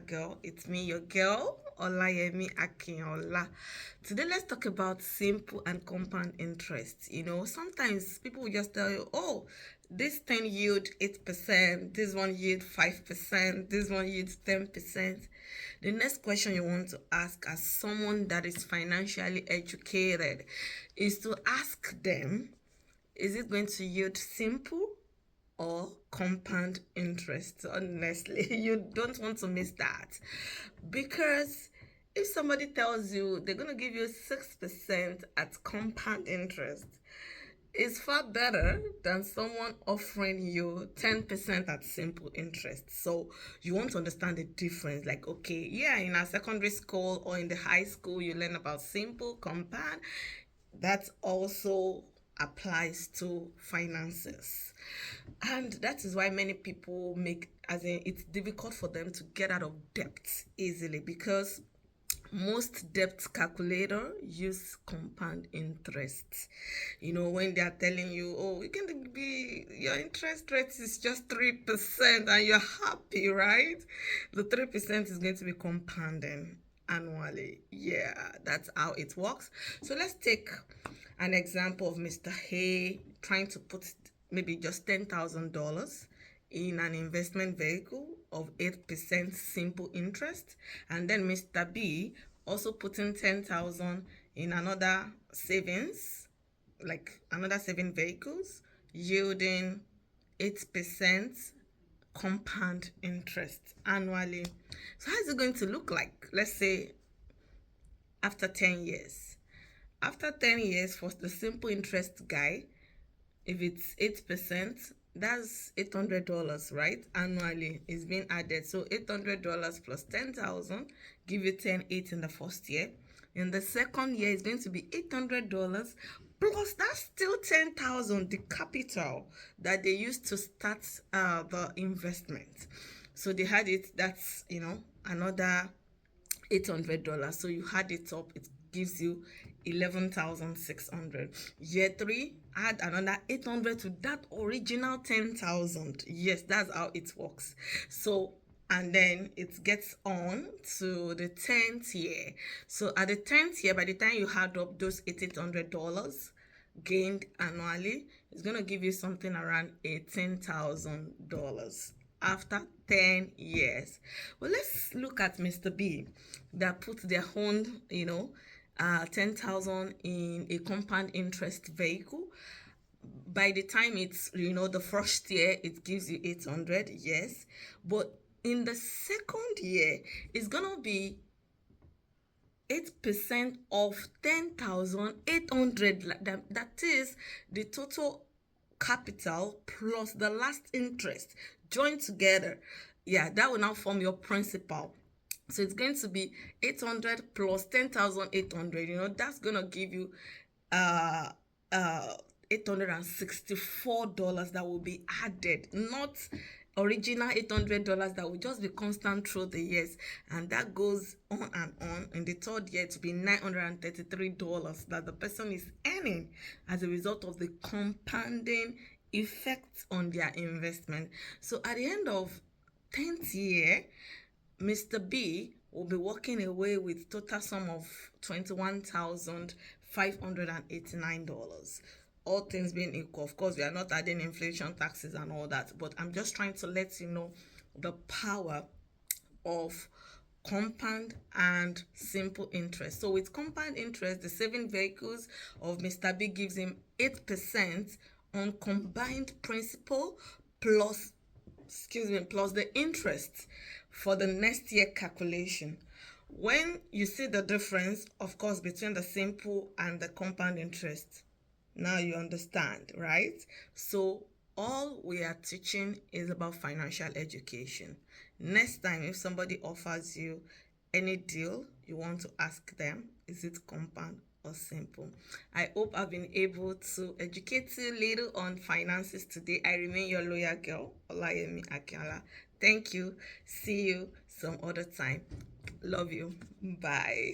Girl. It's me, your girl, Olayemi Akinola. Today, let's talk about simple and compound interest. Sometimes people will just tell you, oh, this 10 yield 8%, this one yield 5%, this one yields 10%. The next question you want to ask as someone that is financially educated is to ask them, is it going to yield simple or compound interest? Honestly, you don't want to miss that, because if somebody tells you they're going to give you 6% at compound interest, it's far better than someone offering you 10% at simple interest. So you want to understand the difference. Like, okay, yeah, in our secondary school or in the high school, you learn about simple, compound. That also applies to finances. And that is why many people it's difficult for them to get out of debt easily, because most debt calculator use compound interest. When they are telling you, oh, you can be your interest rate is just 3% and you're happy, right? The 3% is going to be compounding annually. Yeah, that's how it works. So let's take an example of Mr. Hay trying to put maybe just $10,000 in an investment vehicle of 8% simple interest, and then Mr. B also putting 10,000 in another savings, like another saving vehicles, yielding 8% compound interest annually. So how is it going to look like? Let's say after 10 years. After 10 years, for the simple interest guy, if it's 8%, that's $800, right? Annually is being added. So $800 plus 10,000 give you 10,800 in the first year. In the second year, it's going to be $800 plus that's still 10,000, the capital that they used to start the investment. So they had it. That's another $800. So you add it up, it gives you 11,600. Year 3, add another 800 to that original 10,000. Yes, that's how it works. So, and then it gets on to the 10th year. So at the 10th year, by the time you add up those $800 gained annually, it's going to give you something around $18,000 after 10 years. Well, let's look at Mr. B that put their own, 10,000 in a compound interest vehicle. By the time it's, the first year, it gives you 800, yes. But in the second year, it's going to be 8% of 10,800. That is the total capital plus the last interest joined together. Yeah, that will now form your principal. So it's going to be 800 plus 10,800. That's going to give you $864 that will be added, not original $800 that will just be constant through the years. And that goes on and on. In the third year, to be $933 that the person is earning as a result of the compounding effect on their investment. So at the end of 10th year, Mr. B will be walking away with total sum of $21,589. All things being equal. Of course, we are not adding inflation, taxes, and all that, but I'm just trying to let you know the power of compound and simple interest. So with compound interest, the saving vehicles of Mr. B gives him 8% on combined principal plus the interest for the next year calculation. When you see the difference, of course, between the simple and the compound interest, now you understand, right? So all we are teaching is about financial education. Next time, if somebody offers you any deal, you want to ask them, is it compound or simple? I hope I've been able to educate you a little on finances today. I remain your loyal girl, Olayemi Akinola. Thank you. See you some other time. Love you. Bye.